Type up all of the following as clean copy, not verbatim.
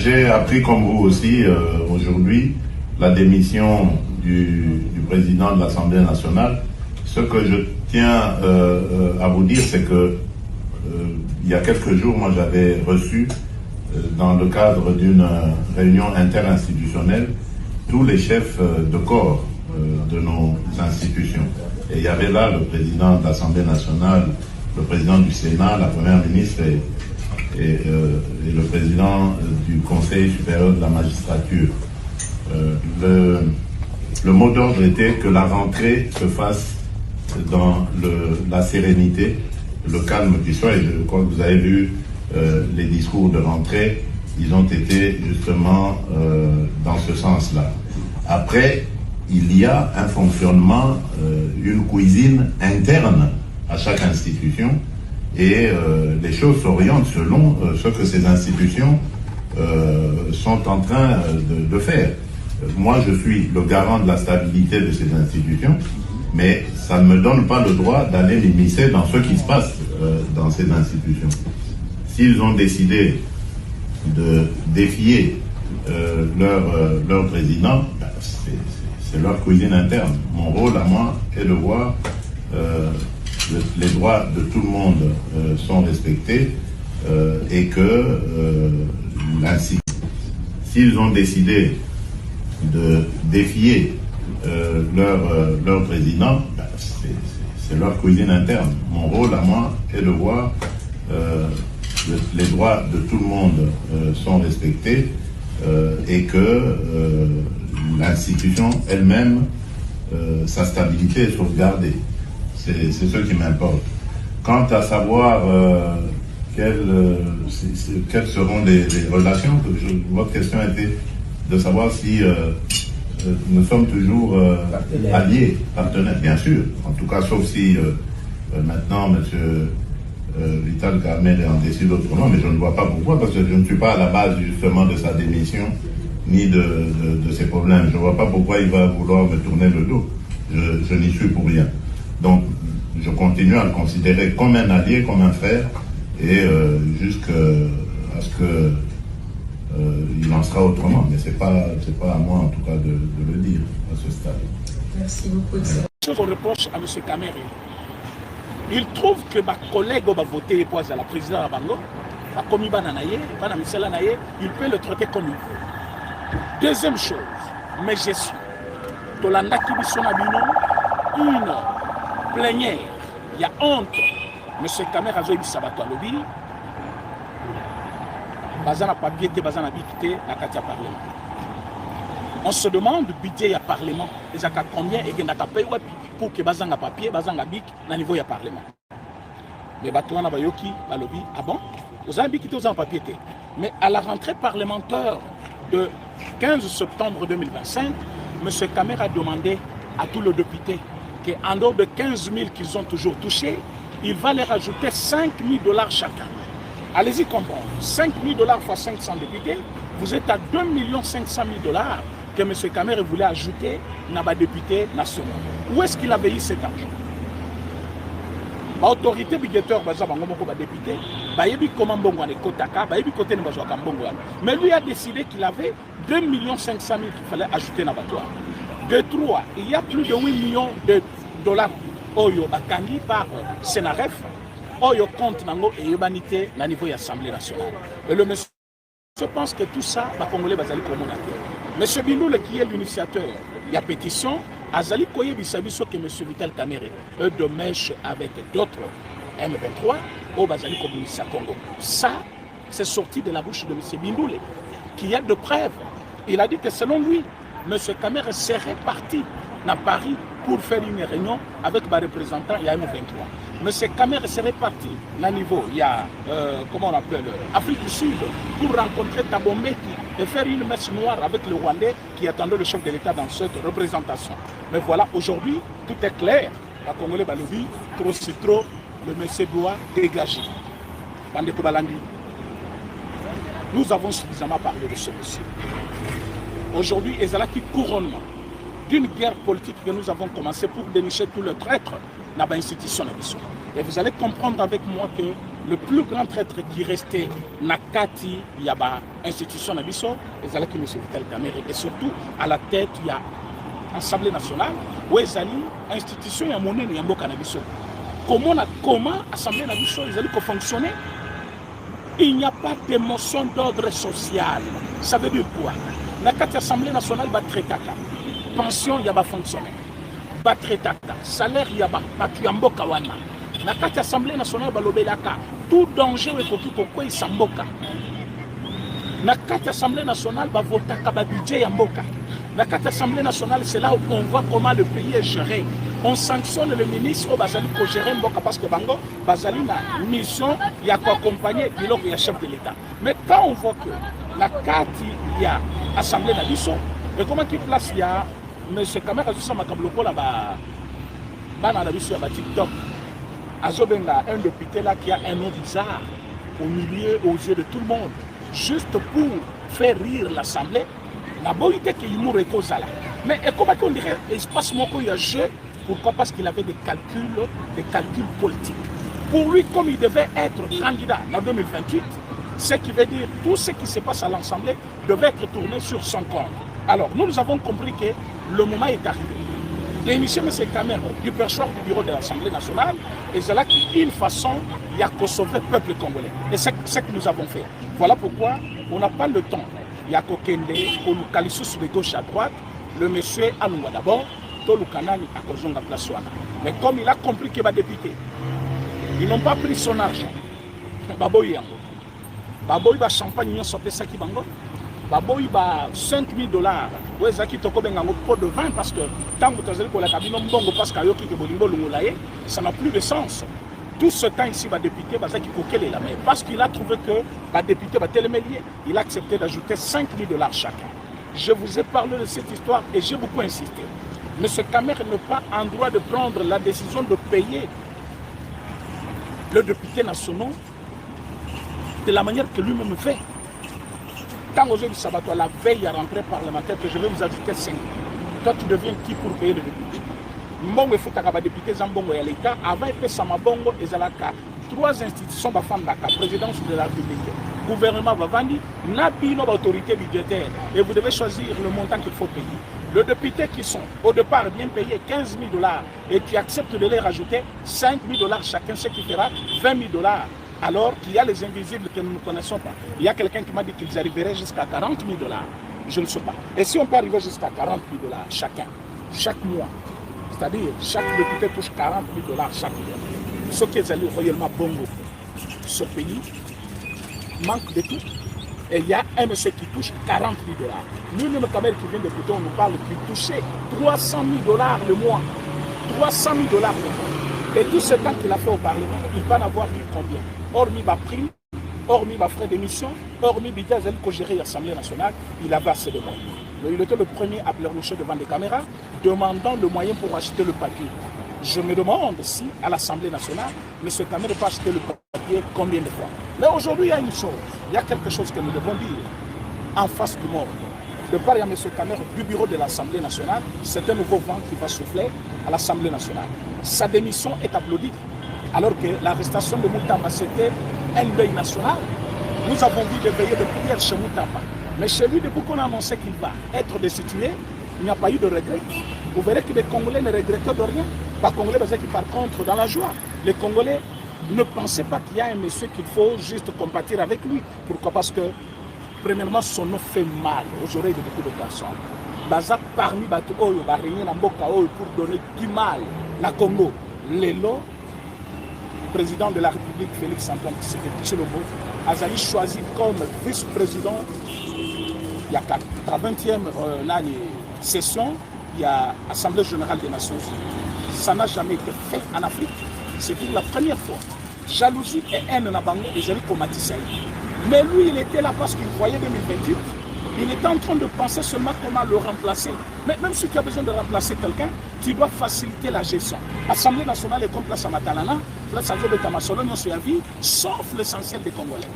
J'ai appris comme vous aussi aujourd'hui la démission du président de l'Assemblée nationale. Ce que je tiens à vous dire, c'est que il y a quelques jours, moi j'avais reçu dans le cadre d'une réunion interinstitutionnelle tous les chefs de corps de nos institutions. Et il y avait là le président de l'Assemblée nationale, le président du Sénat, la première ministre et le président du Conseil supérieur de la magistrature. Le mot d'ordre était que la rentrée se fasse dans la sérénité, le calme du soir. Et je crois que vous avez vu les discours de rentrée, ils ont été justement dans ce sens-là. Après, il y a un fonctionnement, une cuisine interne à chaque institution, et les choses s'orientent selon ce que ces institutions sont en train de faire. Moi, je suis le garant de la stabilité de ces institutions, mais ça ne me donne pas le droit d'aller m'immiscer dans ce qui se passe dans ces institutions. S'ils ont décidé de défier leur président, c'est leur cuisine interne. Mon rôle à moi est de voir les droits de tout le monde sont respectés et que ainsi, s'ils ont décidé de défier leur président, c'est leur cuisine interne. Mon rôle à moi est de voir les droits de tout le monde sont respectés et que l'institution elle-même, sa stabilité est sauvegardée. C'est ce qui m'importe. Quant à savoir quelles seront les relations, votre question était de savoir si nous sommes toujours alliés, partenaires, bien sûr. En tout cas, sauf si maintenant, M. Vital Kamerhe en décide autrement, mais je ne vois pas pourquoi, parce que je ne suis pas à la base justement de sa démission, ni de ses problèmes. Je ne vois pas pourquoi il va vouloir me tourner le dos. Je n'y suis pour rien. Donc, je continue à le considérer comme un allié, comme un frère, et jusqu'à ce que il en sera autrement. Mais c'est pas à moi, en tout cas, de le dire à ce stade. Merci beaucoup. Ce qu'on reproche à M. Kamerhe, il trouve que ma collègue va voter pour la présidente Bango, il peut le traiter comme il veut. Deuxième chose, mes gestions. Tolanda Kibisonabino, une plénière, il y a honte. M. Kamerhe a joué du sabato à lobby. Bazana papier, bazana bité, à Katia Parlement. On se demande du budget à Parlement. Déjà combien et qu'il n'a pas payé pour que bazanga papier, bazanga bic, à niveau à Parlement. Mais Batouana Bayoki, à lobby, ah bon? Vous avez quitté aux papier. Mais à la rentrée parlementaire de 15 septembre 2025, M. Kamerhe a demandé à tous les députés qu'en dehors de 15 000 qu'ils ont toujours touchés, il va leur ajouter 5 000 $ chacun. Allez-y comprendre. 5 000 $ fois 500 députés, vous êtes à 2 500 000 $ que M. Kamerhe voulait ajouter dans les députés nationaux. Où est-ce qu'il avait eu cet argent? L'autorité budgétaire, député, mais lui a décidé qu'il avait 2 500 000 qu'il fallait ajouter dans l'abattoir. De 3, il y a plus de 8 millions de $ Oyo Bakandi par Sénaref, Oyo compte nango et humanité na niveau de l'Assemblée nationale. Et le monsieur, je pense que tout ça, les Congolais bazali komona. Monsieur Bindoule qui est l'initiateur, il y a pétition, Azali Koye Bisabiso que monsieur Vital Kamerhe eux de mèche avec d'autres M23 au Bazali Communiste Congo. Ça, c'est sorti de la bouche de monsieur Bindoule, qui a de preuves. Il a dit que selon lui, monsieur Kamerhe serait parti dans Paris pour faire une réunion avec les représentants il y a M23. M. Kamerhe serait parti à niveau, il y a, comment on appelle, Afrique du Sud, pour rencontrer Thabo Mbeki et faire une messe noire avec le Rwandais qui attendait le chef de l'État dans cette représentation. Mais voilà, aujourd'hui, tout est clair. La Congolais Balobi, trop c'est trop, le monsieur doit dégager. Nous avons suffisamment parlé de ce monsieur. Aujourd'hui, Ezalaki couronnement d'une guerre politique que nous avons commencé pour dénicher tous les traîtres dans l'institution. Et vous allez comprendre avec moi que le plus grand traître qui restait Nakati, il y a une institution à Bisso, et Zalaki M. Vital Kamerhe, et surtout à la tête, il y a l'Assemblée nationale, où il y a une institution, il y a monnaie, il y a Mboka Nabiso. Comment l'Assemblée nationale, ils allaient fonctionner? Il n'y a pas d'émotion d'ordre social. Ça veut dire quoi? L'Assemblée nationale va traiter. Pension, il y a pas fonctionner. Va traiter. Salaire, il y a pas. Patuyambo Kawana. L'Assemblée nationale va l'obélaka. Tout danger est pour pourquoi il s'amboka. L'Assemblée nationale va voter un budget yamboka. L'Assemblée nationale, c'est là où on voit comment le pays est géré. On sanctionne le ministre au Bazali pour gérer Mboka parce que Bango, Bazali a une mission, il y a quoi accompagner, il y a chef de l'État. Mais quand on voit que la carte, il y a Assemblée nationale, et comment il place, il y a M. Kamer Azusa Makabloko là-bas, dans la mission, il y a TikTok. Azobenga, un député là qui a un nom bizarre au milieu, aux yeux de tout le monde, juste pour faire rire l'Assemblée. La bonité qui nous récose là. Mais comment on dirait, espace moko il y a jeu. Pourquoi? Parce qu'il avait des calculs politiques. Pour lui, comme il devait être candidat en 2028, ce qui veut dire tout ce qui se passe à l'Assemblée devait être tourné sur son compte. Alors, nous avons compris que le moment est arrivé. L'émission M. Kamerhe du perchoir du bureau de l'Assemblée nationale, et c'est là qu'une façon, il y a qu'au sauver le peuple congolais. Et c'est ce que nous avons fait. Voilà pourquoi on n'a pas le temps. Il y a Kokende, Kolukalisus de gauche à droite, le monsieur Anoua d'abord, Tolukanani à Kozonga Plaswana. Mais comme il a compris qu'il va député, ils n'ont pas pris son argent. Baboy Yango. Baboy va champagne, ils ont sorti ça qui bango. Baboy va $5 000. Ouais, Zaki Toko Bengango pot de vin parce que tant que tu as la cabine, parce qu'il y a ça n'a plus de sens. Tout ce temps ici, le député va dire là, mais parce qu'il a trouvé que le député va télémélier, il a accepté d'ajouter $5 000 chacun. Je vous ai parlé de cette histoire et j'ai beaucoup insisté. M. Kamerhe n'est pas en droit de prendre la décision de payer le député national de la manière que lui-même fait. Quand vous avez dit Sabato, la veille à rentrer parlementaire, que je vais vous ajouter 5. Toi, tu deviens qui pour payer le député? Mbongo efutaka député Zambongo ya l'État avant et Samabongo et Zalaka. 3 institutions bafandaka, présidence de la République, gouvernement Bavandi, Nabino autorité budgétaire. Et vous devez choisir le montant qu'il faut payer. Le député qui sont au départ bien payés $15 000 et qui acceptent de les rajouter $5 000 chacun, ce qui fera $20 000. Alors qu'il y a les invisibles que nous ne connaissons pas. Il y a quelqu'un qui m'a dit qu'ils arriveraient jusqu'à $40 000. Je ne sais pas. Et si on peut arriver jusqu'à $40 000 chacun, chaque mois, c'est-à-dire chaque député touche $40 000 chaque mois. Ce qui est allé réellement bongo. Ce pays manque de tout. Et il y a un monsieur qui touche $40 000. Lui-même, Kamerhe qui vient de Bouton, on nous parle qu'il touchait $300 000 le mois. $300 000 le mois. Et tout ce temps qu'il a fait au Parlement, il va en avoir eu combien? Hormis ma prime, hormis ma frais d'émission, hormis Bidjazel que gérer l'Assemblée nationale, il avait assez de moyens. Il était le premier à pleurnicher devant des caméras, demandant le moyen pour acheter le papier. Je me demande si, à l'Assemblée nationale, M. Kamerhe peut acheter le papier combien de fois. Mais aujourd'hui, il y a une chose, il y a quelque chose que nous devons dire en face du monde. De part, il y a M. Kamerhe du bureau de l'Assemblée nationale, c'est un nouveau vent qui va souffler à l'Assemblée nationale. Sa démission est applaudie, alors que l'arrestation de Moutamba, c'était un deuil national. Nous avons vu des veillées de prière chez Moutamba. Mais chez lui, depuis qu'on a annoncé qu'il va être destitué, il n'y a pas eu de regret. Vous verrez que les Congolais ne regrettent de rien. Les Congolais, qui par contre, dans la joie, les Congolais ne pensaient pas qu'il y a un monsieur qu'il faut juste compatir avec lui. Pourquoi? Parce que, premièrement, son nom fait mal aux oreilles de beaucoup de personnes. Baza parmi Bato Oyo, Barigné, Namboka Oyo, pour donner du mal. La Congo, Lelo, président de la République, Félix Antoine Tshisekedi, Azali choisi comme vice-président. Il y a la 20e session, il y a l'Assemblée générale des Nations Unies. Ça n'a jamais été fait en Afrique. C'est pour la première fois. Jalousie et haine n'a pas été comme Matissaï. Mais lui, il était là parce qu'il voyait 2028. Il était en train de penser seulement comment le remplacer. Mais même si tu as besoin de remplacer quelqu'un, tu dois faciliter la gestion. L'Assemblée nationale est comme Place Matalana, Place de Tamasolo, sauf l'essentiel des Congolais.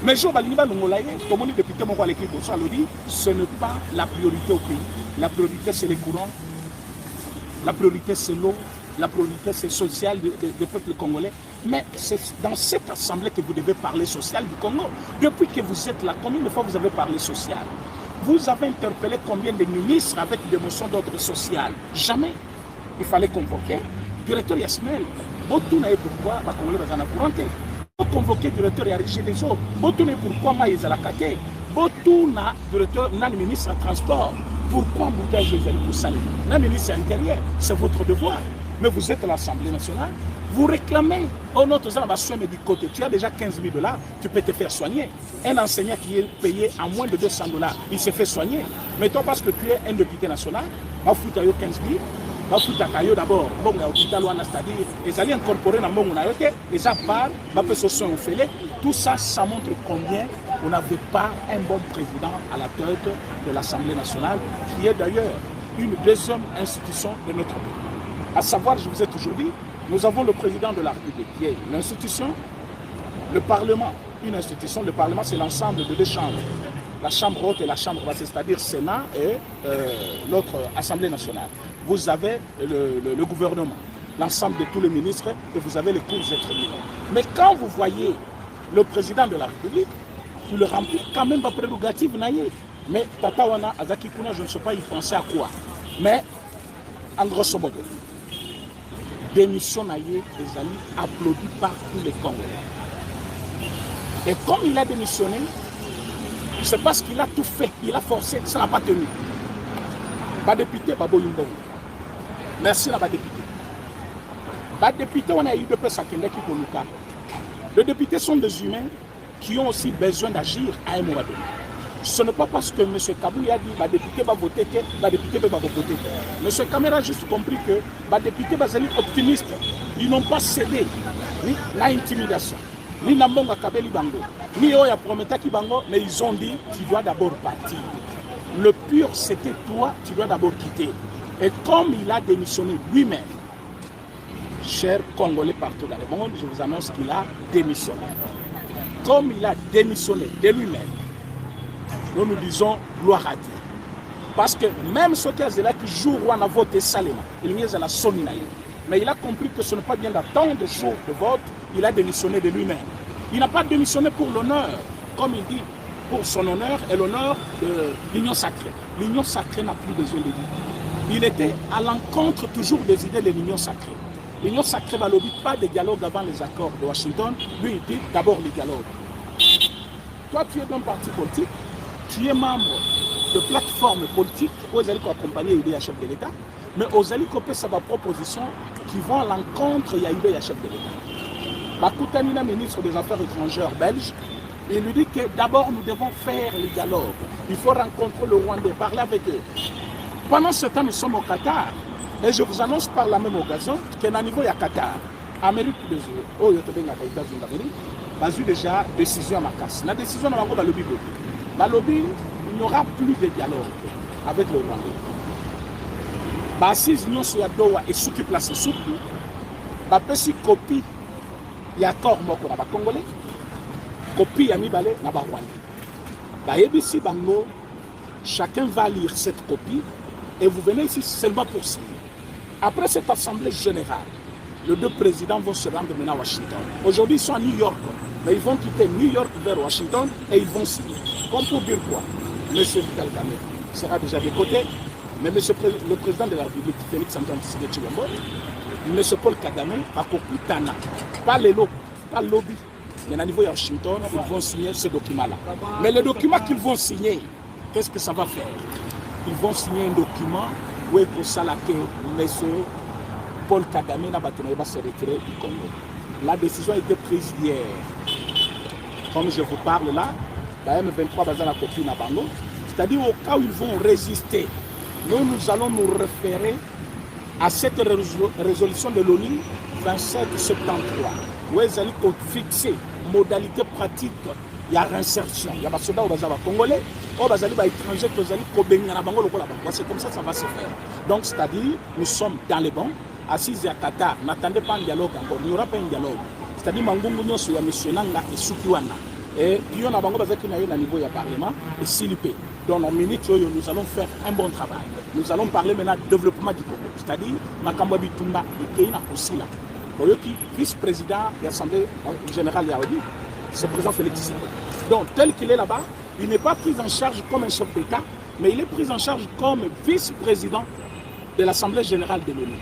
Mais je vais vous comme on dit depuis que l'équipe ce n'est pas la priorité au pays. La priorité, c'est les courants. La priorité, c'est l'eau. La priorité, c'est social du peuple congolais. Mais c'est dans cette assemblée que vous devez parler social du Congo. Depuis que vous êtes là, combien de fois vous avez parlé social? Vous avez interpellé combien de ministres avec des motions d'ordre social? Jamais. Il fallait convoquer. Directeur Yasmel, vous n'avez pourquoi la Congolais va en affronter. Vous convoquez directeur Yarigé des autres. Vous n'avez pourquoi Maïs à la Kate. Vous n'avez directeur, le ministre de transport. Pourquoi vous avez pour saluer? Le ministre intérieur, c'est votre devoir. Mais vous êtes à l'Assemblée nationale. Vous réclamez, oh non, tu as soin du côté, tu as déjà 15 000 $, tu peux te faire soigner. Un enseignant qui est payé à moins de 200 $, il se fait soigner. Mais toi, parce que tu es un député national, va foutre 15 000, va foutre d'abord, bon, c'est-à-dire, ils allaient incorporer dans le monde, et ça part, va faire ce soin au fêlé. Tout ça, ça montre combien on n'avait pas un bon président à la tête de l'Assemblée nationale, qui est d'ailleurs une deuxième institution de notre pays. À savoir, je vous ai toujours dit, nous avons le président de la République, qui est l'institution, le Parlement, une institution. Le Parlement, c'est l'ensemble de deux chambres. La chambre haute et la chambre basse, c'est-à-dire Sénat et l'autre Assemblée nationale. Vous avez le gouvernement, l'ensemble de tous les ministres, et vous avez les cours et tribunaux. Mais quand vous voyez le président de la République, il le remplit quand même pas prérogative. Mais Tatawana, Azaki Kuna, je ne sais pas, il pensait à quoi. Mais, en grosso modo, démission naïe des amis applaudi par tous les Congolais. Et comme il a démissionné, c'est parce qu'il a tout fait, il a forcé, ça n'a pas tenu. Ba député, Babo Yumbo. Merci, la député. Ba député, on a eu deux personnes qui pour nous. Les députés sont des humains qui ont aussi besoin d'agir à un moment donné. Ce n'est pas parce que M. Kabouli a dit que le député va voter que le député va voter. M. Kamera a juste compris que le député va être optimiste. Ils n'ont pas cédé ni l'intimidation, ni Nambonga Kabeli Bango, ni Oya Prometaki Bango, mais ils ont dit tu dois d'abord partir. Le pur, c'était toi, tu dois d'abord quitter. Et comme il a démissionné lui-même, chers Congolais partout dans le monde, je vous annonce qu'il a démissionné. Comme il a démissionné de lui-même, nous disons gloire à Dieu. Parce que même ceux qui jouent à voter salement, il n'y a la soninaïe. Mais il a compris que ce n'est pas bien d'attendre le jour de vote, il a démissionné de lui-même. Il n'a pas démissionné pour l'honneur, comme il dit, pour son honneur et l'honneur de l'Union sacrée. L'Union sacrée n'a plus besoin de lui. Il était à l'encontre toujours des idées de l'Union sacrée. L'Union sacrée ne lobby pas de dialogue avant les accords de Washington. Lui, il dit d'abord les dialogues. Toi, tu es d'un parti politique, tu es membre de plateformes politiques où ils allaient accompagner l'idée chef de l'État, mais aux alliés copier sa proposition qui vont à l'encontre de l'idée chef de l'État. Bakoutanina, ministre des Affaires étrangères belge, il lui dit que d'abord nous devons faire le dialogue. Il faut rencontrer le Rwandais, parler avec eux. Pendant ce temps, nous sommes au Qatar. Et je vous annonce par la même occasion qu'à niveau il y a Qatar, Amérique des États-Unis d'Amérique, a eu déjà décision à ma casse. La décision dans la lobby. La lobby, il n'y aura plus de dialogue avec le Rwandais. Bassis Union sur la Doha et ceux qui placent sous la petite copie, il y a accord moko na ba Congolais, copie ya mibale na ba Rwandais. Ba yebisi bango, chacun va lire cette copie et vous venez ici seulement pour signer. Après cette assemblée générale, les deux présidents vont se rendre maintenant à Washington. Aujourd'hui, ils sont à New York, mais ils vont quitter New York vers Washington et ils vont signer. Comme pour dire quoi? M. Vital Kamerhe sera déjà de côté, mais le président de la République, Félix Antoine Tshisekedi, M. Paul Kagame, a compris Tana, pas le lobby. Mais à niveau de Washington, ils vont signer ce document-là. Mais le document qu'ils vont signer, qu'est-ce que ça va faire? Ils vont signer un document où il faut que M. Paul Kagame va se retirer du Congo. La décision a été prise hier. Comme je vous parle là, la M23 va la copie na bango. C'est-à-dire au cas où ils vont résister, nous allons nous référer à cette résolution de l'ONU 2773, où ils allaient fixer modalité pratique. Il y a réinsertion. Il y a des soldats congolais, des étrangers qui c'est comme ça que ça va se faire. Donc, c'est-à-dire, nous sommes dans les bancs, assis à Qatar, n'attendez pas un dialogue encore, il n'y aura pas un dialogue. C'est-à-dire, Mangungu Nyosu, ya M. Nanga et Sukiwana. Et puis, on a un niveau du Parlement et Silipé. Dans nos minutes, nous allons faire un bon travail. Nous allons parler maintenant du développement du Congo. C'est-à-dire, Makambo Bitumba et Keina Osila. Oyoki, vice-président de l'Assemblée générale Yaoudi, c'est le président Félix Tshisekedi. Donc, tel qu'il est là-bas, il n'est pas pris en charge comme un chef d'État, mais il est pris en charge comme vice-président de l'Assemblée générale de l'ONU.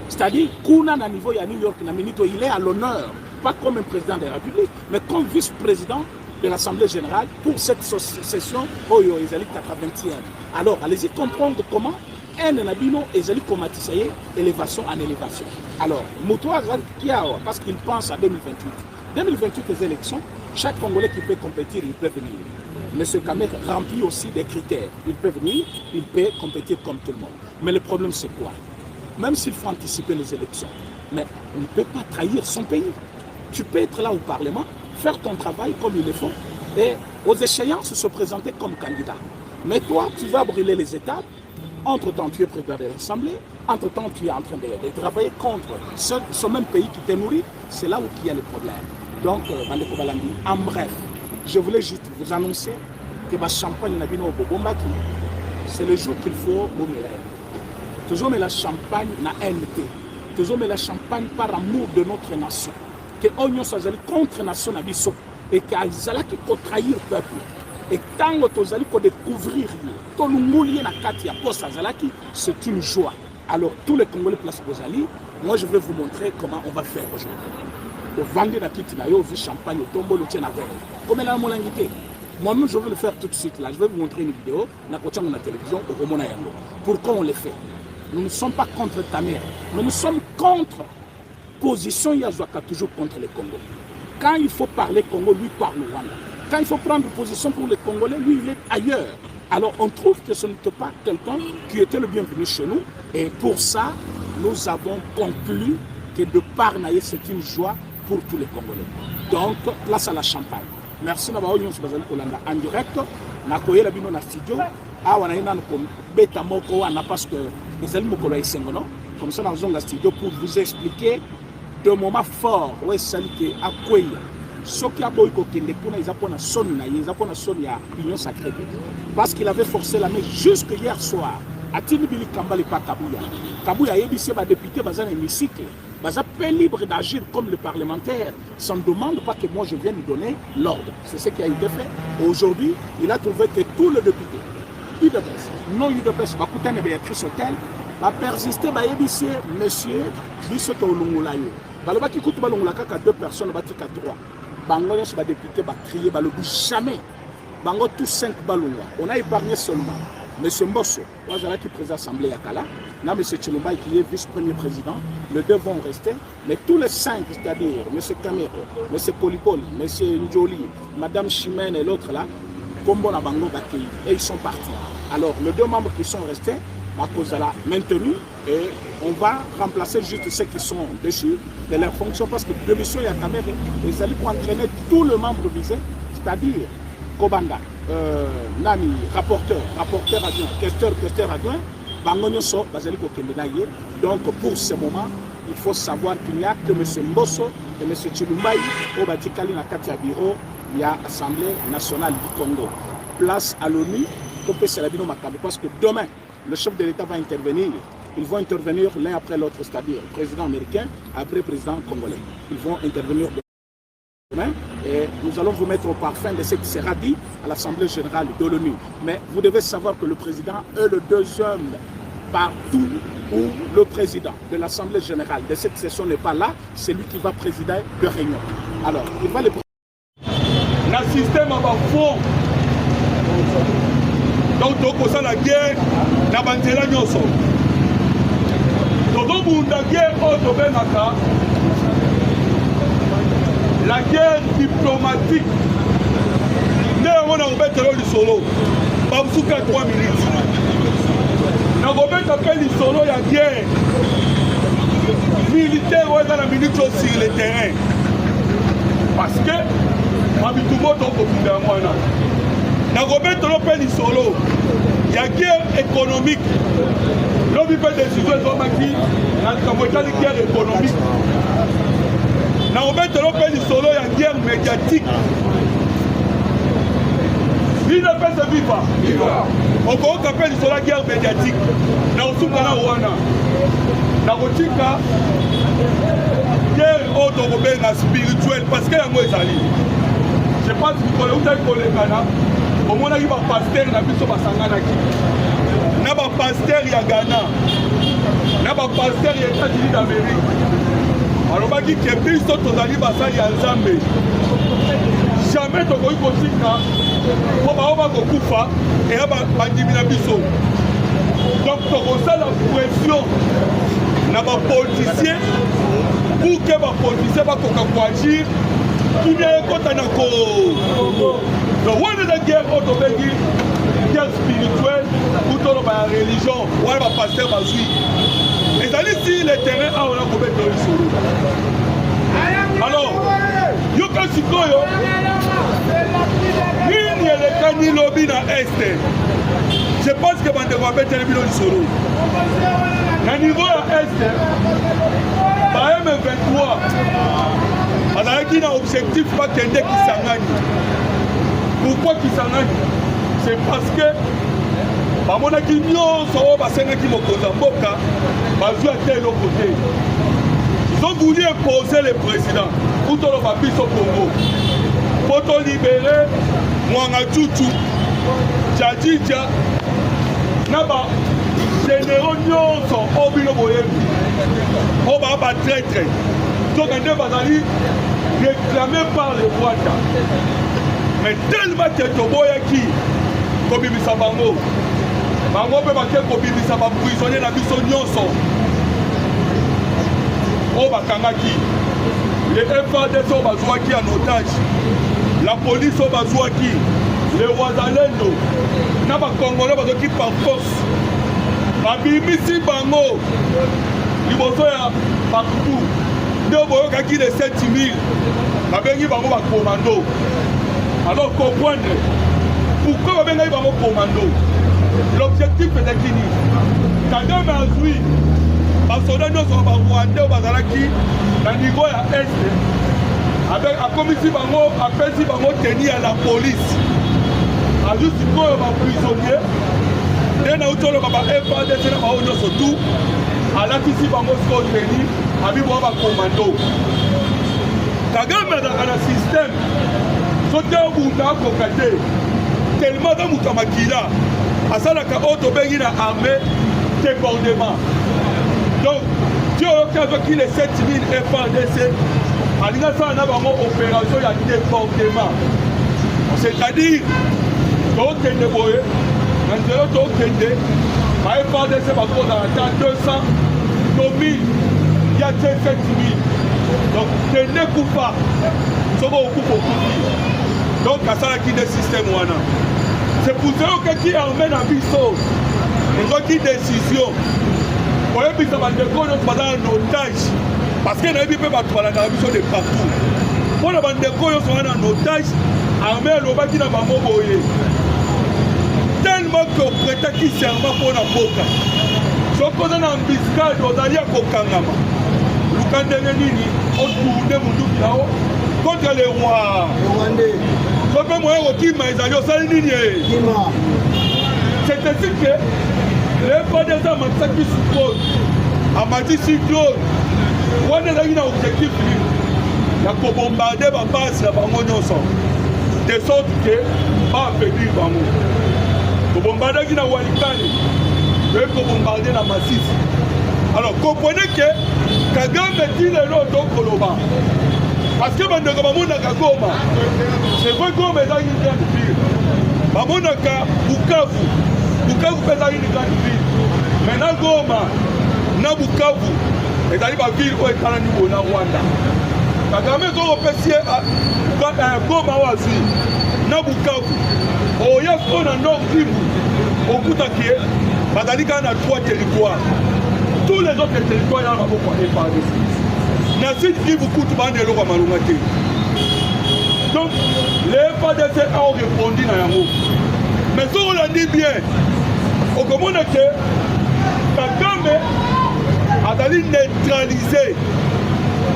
C'est-à-dire, Kuna, à niveau à New York, il est à l'honneur, pas comme un président de la République, mais comme vice-président de l'Assemblée générale pour cette session Oyo Ezali 80e. Alors, allez-y comprendre comment un nabino Ezali Komatisaye, élévation en élévation. Alors, Moutoua Kiao, parce qu'il pense à 2028. 2028, les élections, chaque Congolais qui peut compétir, il peut venir. Mais ce Kamer remplit aussi des critères. Il peut venir, il peut compétir comme tout le monde. Mais le problème, c'est quoi? Même s'il faut anticiper les élections, mais on ne peut pas trahir son pays. Tu peux être là au Parlement, faire ton travail comme il le faut, et aux échéances se présenter comme candidat. Mais toi, tu vas brûler les étapes. Entre-temps, tu es président de l'Assemblée. Entre-temps, tu es en train de travailler contre ce même pays qui te nourrit. C'est là où il y a le problème. Donc, Bandeko Balandi, en bref, je voulais juste vous annoncer que ma champagne n'a au Bobombaki, c'est le jour qu'il faut mourir. Toujours mais la champagne n'a NT. Toujours mais la champagne par amour de notre nation. Que Oignon soit contre la nation Nabiso. Et qu'Azala qui peut trahir le peuple. Et tant que vous allez découvrir tout le monde na Katia Post Azalaki, c'est une joie. Alors, tous les Congolais place Bozali, moi je vais vous montrer comment on va faire aujourd'hui. Le vendre la petite naïo, vu champagne, au tombeau, le tien à verre. Comme elle a mon invité. Moi-même, je vais le faire tout de suite. Là, je vais vous montrer une vidéo, na télévision, au Romona Yango. Pourquoi on le fait? Nous ne sommes pas contre ta mère, mais nous sommes contre position Yazouaka, toujours contre les Congolais. Quand il faut parler Congo, lui parle Rwanda. Quand il faut prendre position pour les Congolais, lui il est ailleurs. Alors on trouve que ce n'était pas quelqu'un qui était le bienvenu chez nous. Et pour ça, nous avons conclu que de Parnaïe, c'est une joie pour tous les Congolais. Donc, place à la champagne. Merci Nabao Nyons Bazali Kolanda en direct. Nakoye la bino na studio. Ah, on a une bêta moko wana parce que les amis moko la isengono. Comme ça, dans la studio pour vous expliquer de moments forts. Ouais, sali ke akoya. Ce qui a beau kende kuna izapona soni na izapona soni ya union sacrée. Parce qu'il avait forcé la main jusque hier soir. A-t-il Bili Kambali pa Kabouya. Kabouya yebisi ba député bazan hémicycle. Baza pas libre d'agir comme le parlementaire. Ça ne demande pas que moi je vienne lui donner l'ordre. C'est ce qui a été fait. Aujourd'hui, il a trouvé que tous les députés, UDPS, non UDPS, Bakutane Béatrice Hotel, va persister, va yebisi, monsieur, Bissoto Lungulayo. Baloba qui coûte balongulaka qu'à 2 personnes, bati qu'à 3. Bango yos ba député, ba crier, ba le jamais. Bango tous 5 balonga. On a épargné seulement M. Mbosso, qui préside l'Assemblée Yakala, là, M. Tchilumba qui est vice-premier président, les deux vont rester, mais tous les 5, c'est-à-dire M. Kamero, M. Polipol, M. Ndjoli, Mme Chimène et l'autre là, Kombo na Bango Bakei, et ils sont partis. Alors, les 2 membres qui sont restés, à cause de la maintenue, et on va remplacer juste ceux qui sont dessus de leur fonction, parce que de M. Yakamere, ils allaient pour entraîner tous les membres visés, c'est-à-dire Kobanga, Nani, rapporteur adjoint, questeur adjoint, Bangonyoso, Bazeliko Kemenaye. Donc pour ce moment, il faut savoir qu'il n'y a que M. Mbosso et M. Tchilumbaï au Batikali Nakatia Biro, il y a l'Assemblée nationale du Congo. Place à l'ONU, parce que demain, le chef de l'État va intervenir. Ils vont intervenir l'un après l'autre, c'est-à-dire le président américain, après le président congolais. Ils vont intervenir demain. Et nous allons vous mettre au parfum de ce qui sera dit à l'Assemblée générale de l'ONU. Mais vous devez savoir que le président est le deuxième partout où le président de l'Assemblée générale de cette session n'est pas là, c'est lui qui va présider de réunion. Alors, il va les le système va faux. Donc, donc, ça la guerre, la bantela nyoso. Donc, la guerre, la guerre diplomatique. On a ouvert le solo. Baboussouka 3 minutes. On a ouvert le solo, il y a guerre militaire dans la minute sur le terrain. Parce que, Mabitoubo, donc, on a ouvert le solo. Il y a guerre économique. L'homme fait des décisions, il y a une guerre économique. Na obete lopeli solo ya guerre médiatique. Il ne peut se vivre. On peut appeler solo la guerre médiatique. Na osuka na wana. Na kotika guerre otokobenga spirituelle parce que yango ezali je pense mikolo utaki kolekana omonaki bapaster na biso basanganaki na bapaster ya Ghana na bapaster ya États-Unis d'Amérique alobaki ke biso tozali basali ya Nzambe jamais tokoki kotika mpo bao bakokufa eya bandimi na biso donc tokosala pression na bapoliticien pour que bapoliticien bakoka koagir kibia ekota na Congo donc wana eza guerre oyo tobengi guerre spirituelle ou toloba ya religion wana bapaster bazwi ezali si le terrain awa na kobeta lisolo alors yoka sikoyo nini elekani lobi na este je pense que bandeko babeteli bino lisolo na niveau ya este ba M23 bazalaki na objectif bakende Kisangani. Pourquoi Kisangani? C'est parce que bamonaki nyonso oyo basengaki mokonzi ya mboka bazwi ate eloko te. Ils ont voulu imposer le président pour toloba biso Congo po tolibere Mwanga Tutu Jadidja na bagénéraux nyonso oyo bino boyebi oyo baa batraître donc nde bazali réclamé par le Rwanda mais tellement ke toboyaki kobimisa bango mpe bake kobimisa baprisonnier na biso nyonso oyo bakangaki le FARDC oyo bazwaki en otage la police oyo bazwaki le wazalendo na bakongolais bazwaki par force babimisi bango liboso ya bakutu nde boyokaki le 7000 babengi bango bakomando. Alors comprendre pourquoi babengaki bango komando. L'objectif ezalaki nini? Kagame azwi basoda nyonso barwandais oyo bazalaki na niveau ya este akomisi bango apesi bango teni ya la police azwi sikoyo baprisonnier nde nauti oloba ba FARDC na bao nyonso tu alatisi bango sikoyo teni abibwa bakomando. Kagame azalaka na système soki obunda akoka te tellement aza moto ya makila asalaka oyo tobengi na armée débordement. Donc ti oyoki azwaki le 7000 FARDC alingi asala na bango opération ya débordement, c'est-à-dire tokende boye na nzela tokende ba FARDC bakozala ta 200 to 1000 ya te 7000 donc kende kufa soko okufa okufi. Donc asalaki de système wana. C'est pour ça okaki armée na biso ezwaki décision oyebisa bandeko nyonso bazala na otage parce que nayebi mpe bato balandaka biso de partout mpona bandeko nyonso wana na otage armée elobaki na bango boye tellement ke opretaki serment mpona mboka soki oza na embuscade ozali ya kokangama luka ndenge nini otourne munduki nao contre le roi soki moyen kokima ezali osali nini c'est ainsi que le FARDC amatisaki sukoni amatisi drone wana ezalaki na objectif ya kobombarde bapasi na bango nyonso de sorte ke baaffaiblir bango. Kobombardaki na Walikale oye kobombarde na Masisi. Alors comprenez que Kagame ti lelo tokoloba parce que bandeko bamonaka Goma, c'est vrai Goma ezalaki une grande ville, bamonaka Bukavu mpe ezalaki une grande ville, maintenant Goma na Bukavu ezali baville oyo etalani boye na Rwanda. Kagame ezokopesi Goma oyo azwi na Bukavu oya so na Nord Kivu okutaki bazali kaka na 3 territoires. Tous les autres territoires yana maboko ya FARDC. Na Sud Kivu kutu bana eloko malunga te. Donc les FARDC ont répondu na yango. Mais si on l'a dit bien, au commande que Kagame azali neutralisé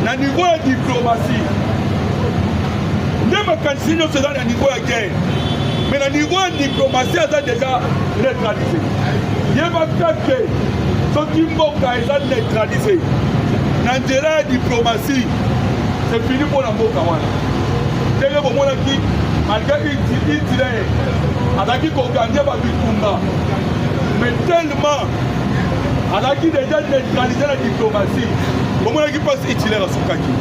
na niveau ya diplomatie. Même quand sinon c'est dans le niveau ya guerre. Mais na niveau ya diplomatie azali déjà neutralisé. Yeba kake soki mboka eza neutralisé na nzela ya diplomatie c'est fini mpo na mboka wana ndenge bomonaki malgré Hitler azalaki koorganize babitumba mais tellement azalaki déjà neutralisé la diplomatie bomonaki mpasi Hitler asukaki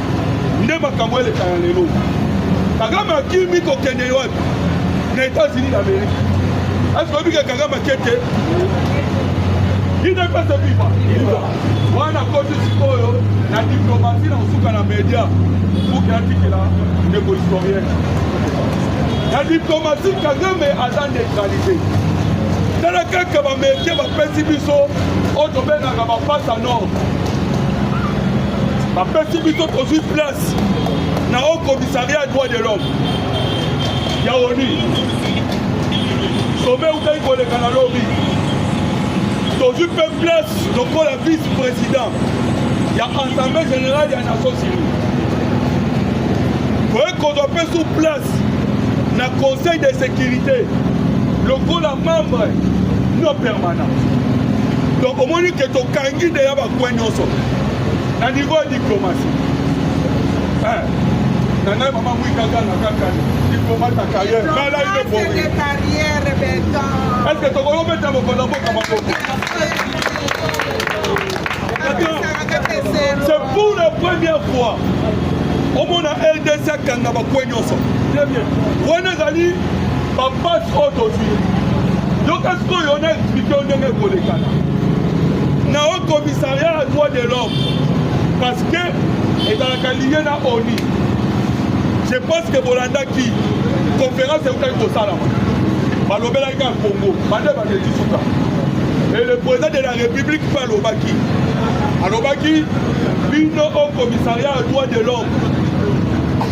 nde makambo elekana lelo Kagame akimi kokende wapi na États-Unis d'Amérique est-ce que obike Kagame akete il n'est pas vivant wana koti sikoyo na diplomatie na usuka na media pour atikela ndeko historien la diplomatie Kagame aza neutralisé tala kaka bamedia bapesi biso oyo tobengaka bapasa nord bapesi biso tozwi place na haut commissariat droit de l'homme ya ONU sommet utaki koleka na lobi tozwi mpe place lokola vice-président ya assemblée générale ya Nations Unies koye kozwa mpe sous place na conseil de sécurité lokola membre non permanent donc omoni ke tokangi deya bakwe nyonso na niveau ya diplomatie nana mama mwikaka na kaka diplomate na carrière mais là il est bon est-ce que tokolo beta mokonda mboka maboko c'est pour la première fois omona LDC akanga bakwe nyonso wana ezali bapase oyo tozwi yoka sikoyo ona explike o ndenge ekolekana na haut commissariat ya droit de l'homme parce que ezalaka lié na ONU je pense que bolandaki conférence eutaki kosalama balobelaki ka Congo bande bandeti suka et le président de la République mpe alobaki bino au commissariat ya droit de l'homme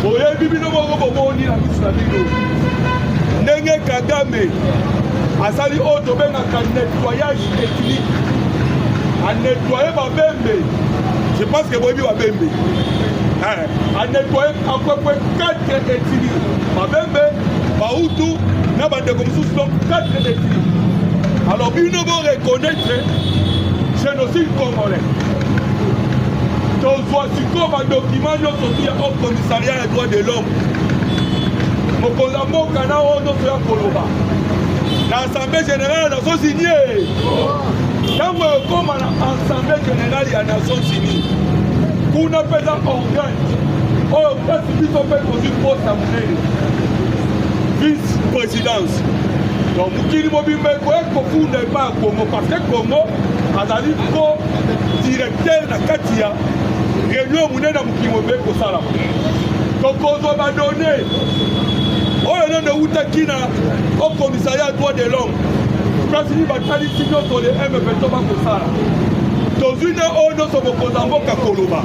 boyebi bino moko bomoni na miso na bino ndenge Kagame asali oyo tobengaka nettoyage ethnique anettoye babembe je pense que boyebi babembe anettoye à peu près 4 ethnies babembe bahutu na bandeko mosusu donc 4 ethnies alors bino bo reconnaître génocide congolais tozwa sikoyo badocument nyonso tu ya au commissariat ya droit de l'homme mokonzi ya mboka na oyo nyonso ya koloba na assemblée générale ya Nations Unies ntango ekoma na assemblée générale ya Nations Unies kuna mpenza organe oyo mpasi biso mpe kozwi poste ya monene vice présidence donc mokili mobimba ekoya kofunda epa ya Congo parce que Congo azali ko directeur na kati ya réunion monene ya mokili mobimba ekosalama tokozwa badone oyo nano eutaki na au commissariat ya droit de l'homme place ni batalisi nyonso le M23 bakosala tozwi nde oyo nyonso mokonzi ya mboka koloba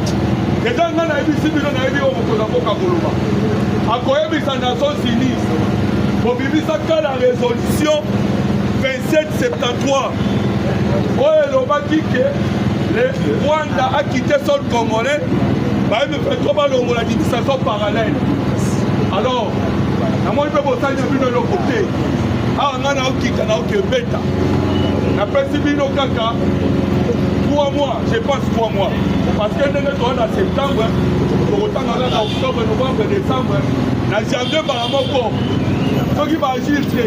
eza nga nayebisi bino nayebi oyo mokonzi ya mboka koloba akoyebisa Nations Unies bobimisaka la résolution 2773 oyo elobaki ke le Rwanda a quitté sol congolais ba M23 balongola administration parallèle alors namoni mpe bosali na bino eloko te awa nga naokika naokebeta napesi bino kaka 3 mois je pense 3 mois parce que ndenge toza na septembre tokotangaka na octobre novembre décembre na janvier mbala moko soki baagir te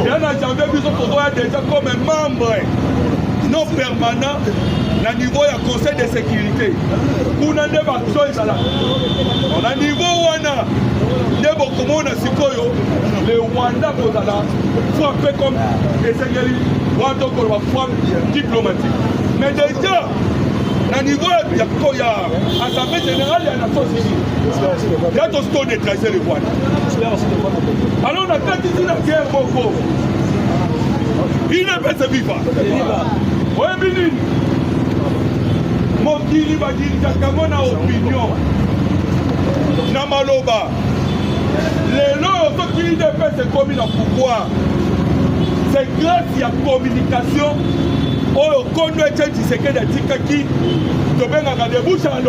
ya na janvier biso tozoya déjà comme membre non permanent na niveau ya conseil de sécurité kuna nde baso ezala na niveau wana nde bokomona sikoyo le Rwanda kozala frappé comme esengeli wana tokoloba frappe diplomatique mais déjà na niveau ya assemblée générale ya Nations Unies ya tosiko neutraliser le Rwanda alors na katisi na guerre moko il ne peut se vivre oyebi nini mokili bakilisaka ngo na opinion na maloba lelo oyo soki UDPS ekomi na pouvoir c'est grâce ya communication oyo kondo Etienne Tshisekedi atikaki tobengaka de bouche à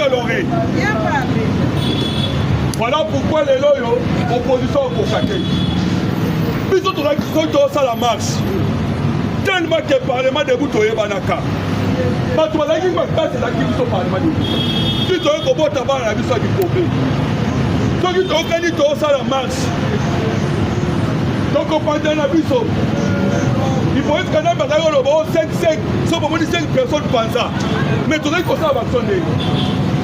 l'oreille voilà pourquoi lelo oyo opposition okokake biso tozalaki soki tosala marche tellement que parlement debu toyebanaka bato bazalaki makasi ezalaki biso parlement soki toyei kobota bana na biso ya diprobe soki tokani tosala marche tokopanda na biso ipoesi kana bazalaki oloba o 5 so bomoni 5 personnes panza mais tozali kosala baso ndenge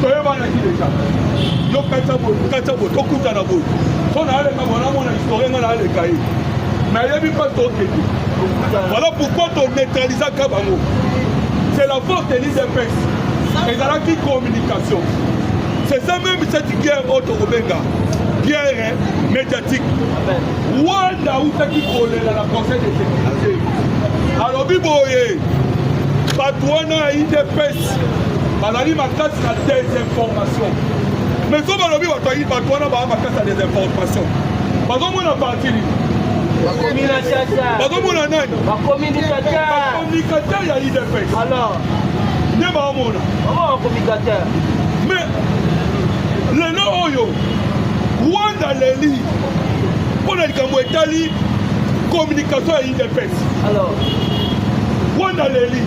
toyebanaki deja yo katia boye tokutana boye so naaleka bona mona historie nga naaleka ye mais ayebi mpasi tokende voilà pourquoi toneutralisaka bango c'est la force de l'IDPS ezalaki communication c'est ça même cette guerre oyo tokobenga guerre médiatique wana autaki kolela na conseil de sécurité alobi boye bato wana ya IDPS bazali makasi na désinformation mais so balobi bato wana baa makasi na désinformation bazomona parti nini bazomona nani bacommunicateur ya IDPS nde baomona mais lelo oyo Rwanda leli mpona likambo etali communication ya IDPS Rwanda leli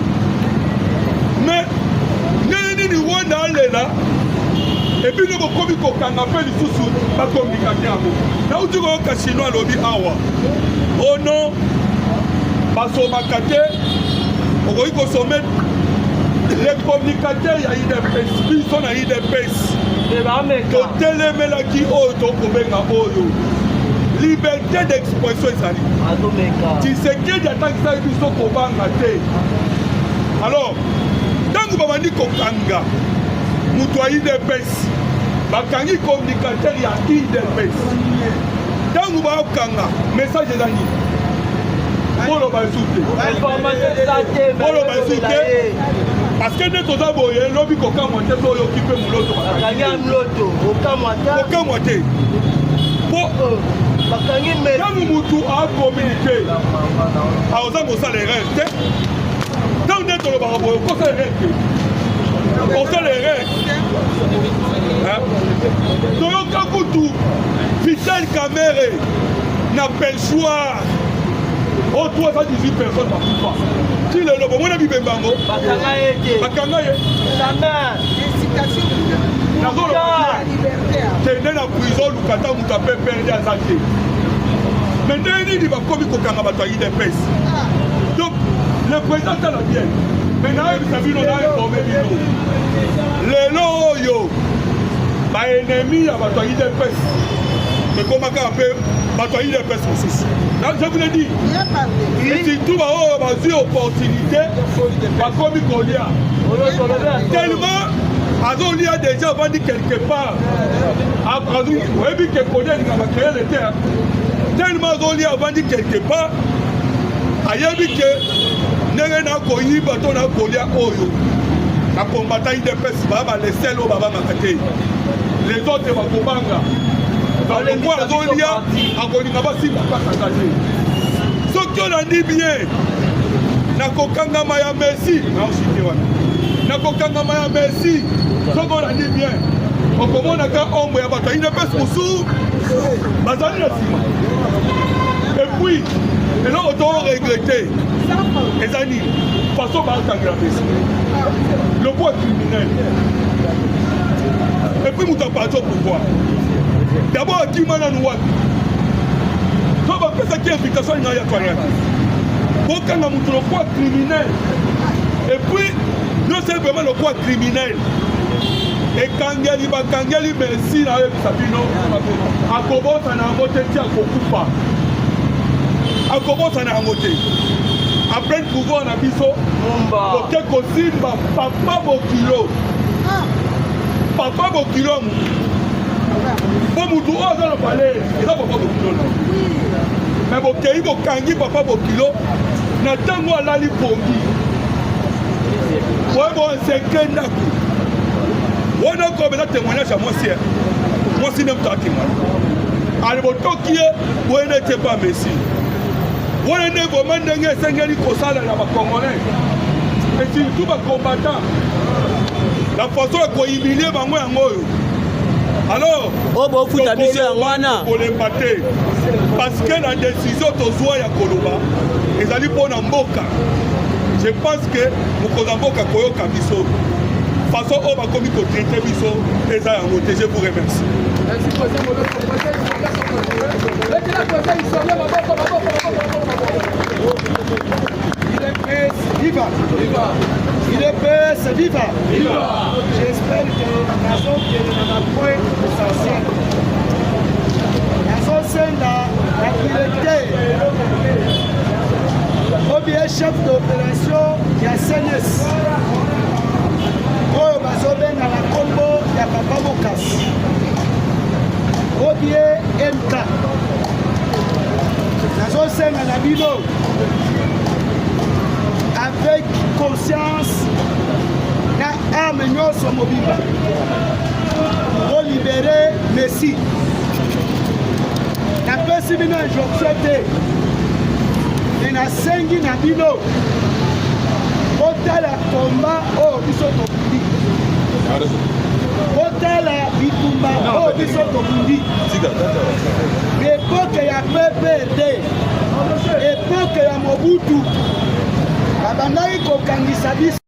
mais ndenge nini Rwanda alela ebino bokomi kokanga mpe lisusu bacommunicateur yango nauti koyoka chinois alobi awa ono basomaka te okoki kosome les communicateurs ya IDPS biso na IDPS totelemelaki oyo tokobenga oyo liberté d'expression ezali Tshisekedi atakisaki biso kobanga te alors ntango babandi kokanga moto ya IDPS bakangi communicateur ya IDPS ntango bakokanga message eza nini boloba esu te boloba esu te parce que nde toza boye lobi kokamwa te so oyoki mpe moloto okamwa te po ntango mutu akominike aoza kosala erreur te ntango nde tolobaka boye okosala erreur te osala erreur toyoka kutu Vital Kamerhe na Pelchoir o 318 personnes bakufa ti lelo bomona bibembango bakanga ye kende na prison lukata mutu ape perde aza te mais ndenge nini bakomi kokanga bato ya IDPS donc le président tala bien mais nayebisa bino nainforme bino lelo oyo baennemi ya bato ya IDPS ekomaka mpe bato ya IDPS mosusu je vous l'ai dit et surtout baoyo bazwi opportunité bakomi kolia tellement azolia déjà avandi quelque part oyebi ke kolia elinga bakreye le terre tellement azolia avandi quelque part ayebi ke ndenge nakoyiba to nakolia oyo nakombata IDPS baa balesele oyo babangaka te les autres bakobanga bakokwa azolia akolinga basimba kasaka te soki olandi bien nakokangama ya Messi naosite wana nakokangama ya Messi soki olandi bien okomonaka ombo ya bato ya IDPS mosusu bazali na nsima epuis eloko toregrete eza nini façon baakangela Messi le poids criminel epuis moto aparti au pouvoir d'abord akima nanu wapi to bapesaki invitation alinga ya toilette bokanga moto le poids criminel et puis non c'est vraiment le poids criminel ekangeli bakangeli Messi nayebisa bino akobosana yango te ti akokufa akobosana yango te après pouvoir na biso oke kosimba papa bokilo po mutu oyo aza na balere eza papa bokilo na me bokei bokangi papa bokilo na ntango alali pongi oye boenseke ndako wana okobela témoignage ya mwasi nde mutu atémoigne ali botoki ye boye nete pa Messi wana nde vraimen ndenge esengeli kosala na bacongolais et surtout bacombattant la façon ya kohumilie bango yango oyo alors bofuta biso yango wana kolemba te parce que la décision tozwa ya koloba ezali mpona mboka Je pense que Mokozamboka Koyoka Biso, façon on va commis au traité Biso, et ça a monté. Je vous remercie. Viva! Viva! Il est PS, viva! Viva! J'espère que la nation qui est dans la point essentiel. La nation la directeur. Obie chef d'opération de la CNS. Oyo bazobe na la combo ya Papa Mokas. Obie MK. La nation na bino. Avec conscience, la âme nyonso mobimba pour libérer Messi. Na pesi bino injonction te, mais na sengi na bino otala combat oyo biso tobundi, otala bitumba oyo biso tobundi. Époque ya PPRD, époque ya Mobutu. Abandaki kokangisa biso